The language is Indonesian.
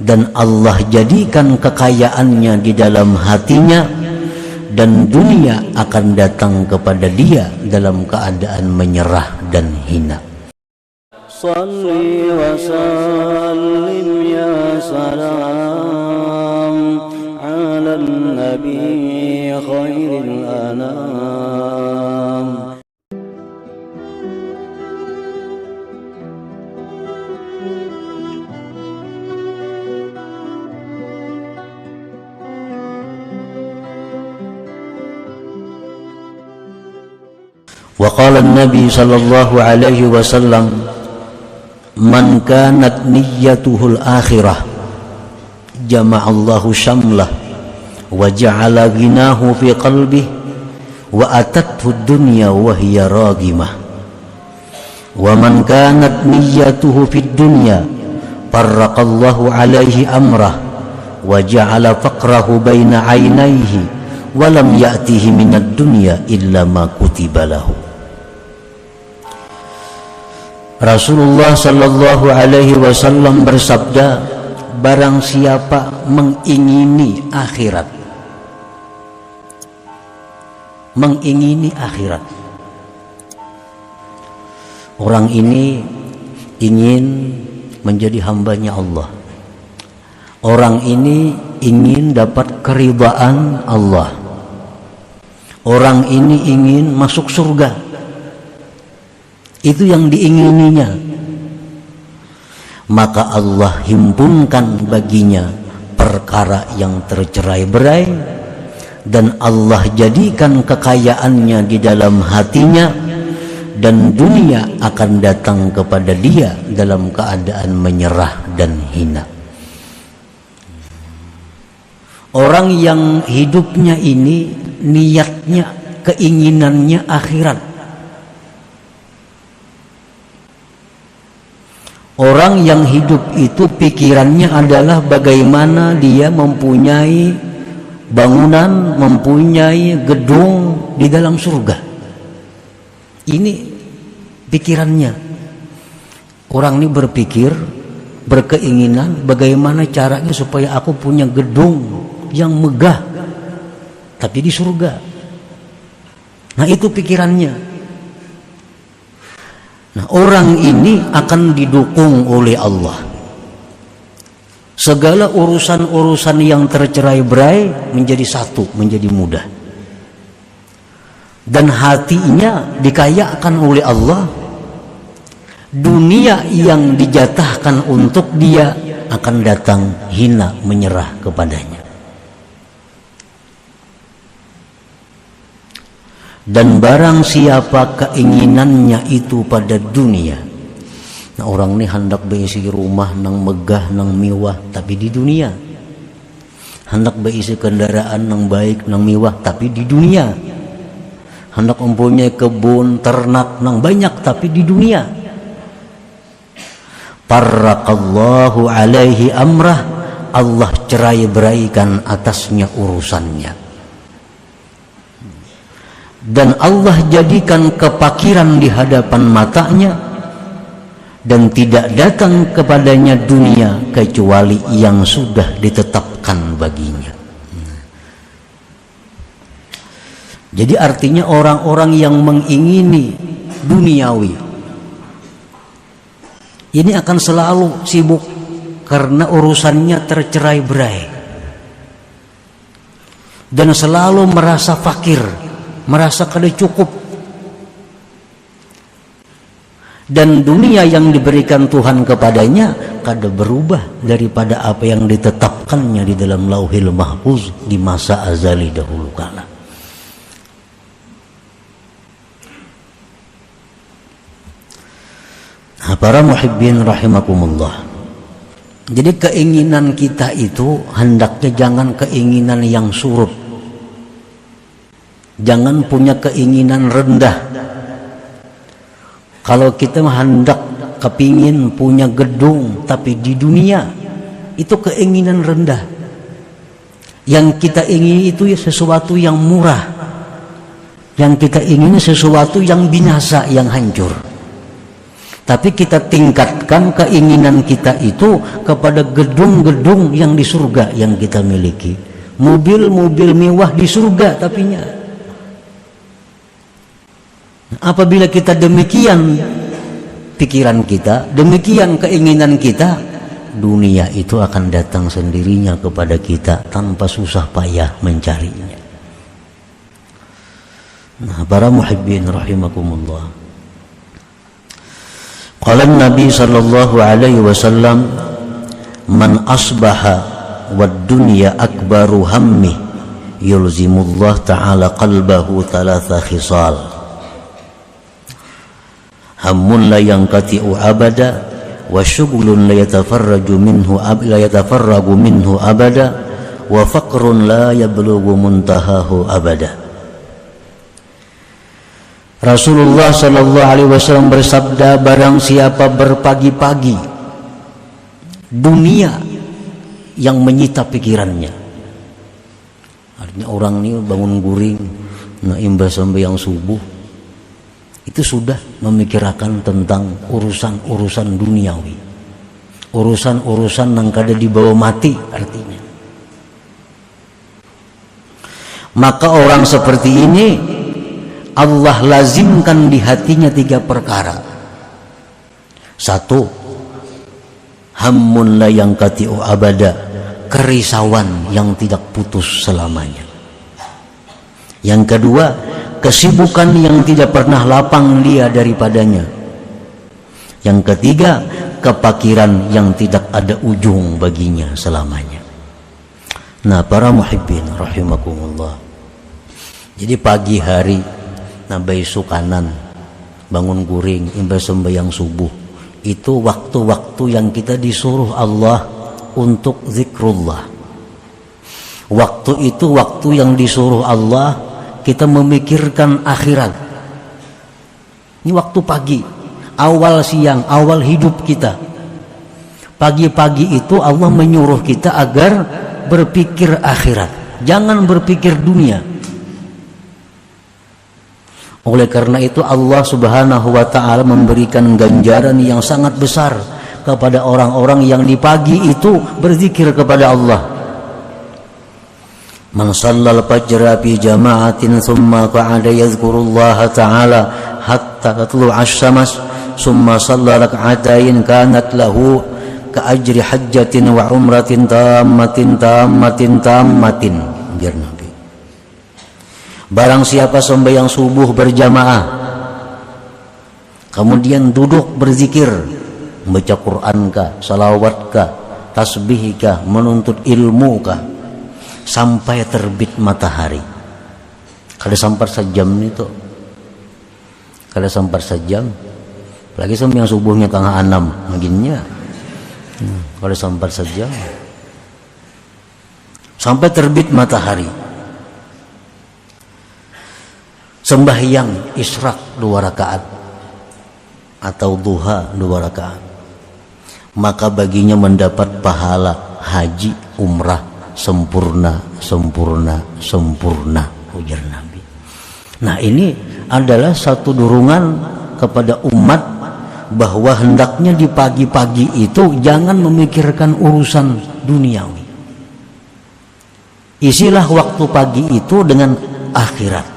dan Allah jadikan kekayaannya di dalam hatinya, dan dunia akan datang kepada dia dalam keadaan menyerah dan hina. Salli wa sallim ya salam ala nabi khairil anam. Wa qala an-nabi sallallahu alaihi wasallam, man kanat niyyatuhul akhirah jama'allahu syamlah wa ja'ala ghinahu fi qalbihi wa atathu dunya wa hiya ragimah, wa man kanat niyyatuhu fid dunya farraqallahu alaihi amrah wa ja'ala faqrahu baina 'ainaihi wa lam ya'tihi minad dunya illa ma kutiba lahu. Rasulullah sallallahu alaihi wasallam bersabda, barang siapa mengingini akhirat, orang ini ingin menjadi hambanya Allah, orang ini ingin dapat keridhaan Allah, orang ini ingin masuk surga. Itu yang diingininya, maka Allah himpunkan baginya perkara yang tercerai-berai, dan Allah jadikan kekayaannya di dalam hatinya, dan dunia akan datang kepada dia dalam keadaan menyerah dan hina. Orang yang hidupnya ini niatnya, keinginannya akhirat. Orang yang hidup itu pikirannya adalah bagaimana dia mempunyai bangunan, mempunyai gedung di dalam surga. Ini pikirannya. Orang ini berpikir, berkeinginan bagaimana caranya supaya aku punya gedung yang megah tapi di surga. Nah, itu pikirannya. Nah, orang ini akan didukung oleh Allah. Segala urusan-urusan yang tercerai-berai menjadi satu, menjadi mudah. Dan hatinya dikayakan oleh Allah. Dunia yang dijatahkan untuk dia akan datang hina menyerah kepadanya. Dan barang siapa keinginannya itu pada dunia, nah orang ini hendak berisi rumah nang megah nang mewah tapi di dunia, hendak berisi kendaraan nang baik nang mewah tapi di dunia, hendak mempunyai kebun ternak nang banyak tapi di dunia, farraqallahu alaihi amrah, Allah cerai-beraikan atasnya urusannya. Dan Allah jadikan kepakiran di hadapan matanya, dan tidak datang kepadanya dunia kecuali yang sudah ditetapkan baginya. Jadi artinya orang-orang yang mengingini duniawi ini akan selalu sibuk karena urusannya tercerai-berai, dan selalu merasa fakir, merasa kada cukup. Dan dunia yang diberikan Tuhan kepadanya kada berubah daripada apa yang ditetapkannya di dalam Lauhil Mahfuz di masa azali dahulu kala. Nah, para muhibbin rahimakumullah, jadi keinginan kita itu hendaknya jangan keinginan yang surut. Jangan punya keinginan rendah. Kalau kita hendak kepingin punya gedung tapi di dunia, itu keinginan rendah. Yang kita ingin itu sesuatu yang murah. Yang kita ingin sesuatu yang binasa, yang hancur. Tapi kita tingkatkan keinginan kita itu kepada gedung-gedung yang di surga yang kita miliki. Mobil-mobil mewah di surga tapinya. Apabila kita demikian pikiran kita, demikian keinginan kita, dunia itu akan datang sendirinya kepada kita tanpa susah payah mencarinya. Nah, para muhibbin rahimakumullah. Qala Nabi sallallahu alaihi wasallam, man asbaha wad dunya akbaru hammi yulzimullah ta'ala qalbahu thalatha khisal. Hammun la yanqati'u abada wa syughlun la yatafarraju minhu abada wa faqrun la yablughu muntahahu abada. Rasulullah sallallahu alaihi wasallam bersabda, barang siapa berpagi-pagi dunia yang menyita pikirannya. Artinya orang ini bangun guring, nah imbas sembahyang subuh, itu sudah memikirkan tentang urusan-urusan duniawi, urusan-urusan yang kada dibawa mati artinya. Maka orang seperti ini Allah lazimkan di hatinya 3 perkara. 1, hammun la yanqati'u abada, kerisauan yang tidak putus selamanya. Yang kedua, kesibukan yang tidak pernah lapang dia daripadanya. Yang ketiga, kepakiran yang tidak ada ujung baginya selamanya. Nah, para muhibbin rahimakumullah. Jadi pagi hari nabai sukanan, bangun guring, imbas sembahyang subuh, itu waktu-waktu yang kita disuruh Allah untuk zikrullah. Waktu itu waktu yang disuruh Allah kita memikirkan akhirat. Ini waktu pagi, awal siang, awal hidup kita. Pagi-pagi itu Allah menyuruh kita agar berpikir akhirat, jangan berpikir dunia. Oleh karena itu Allah subhanahu wa ta'ala memberikan ganjaran yang sangat besar kepada orang-orang yang di pagi itu berzikir kepada Allah. Man shallal fajra fi jama'atin thumma qa'ada yadhkurullaha ta'ala hatta tatlu'a asy-syams thumma shalla rak'atain kanat lahu ka ajri hajjatin wa umratin tammatin. Biar Nabi. Barang siapa sembahyang subuh berjamaah, kemudian duduk berzikir, membaca Quran kah, salawat kah, tasbih kah, menuntut ilmu kah, sampai terbit matahari. Kada sampai sejam itu, kada sampai sejam, lagi sembahyang subuhnya tengah 6 maginnya, kada sampai sejam, sampai terbit matahari. Sembahyang isyraq 2 rakaat atau duha 2 rakaat, maka baginya mendapat pahala haji umrah sempurna ujar Nabi. Nah, ini adalah satu dorongan kepada umat bahwa hendaknya di pagi-pagi itu jangan memikirkan urusan duniawi. Isilah waktu pagi itu dengan akhirat.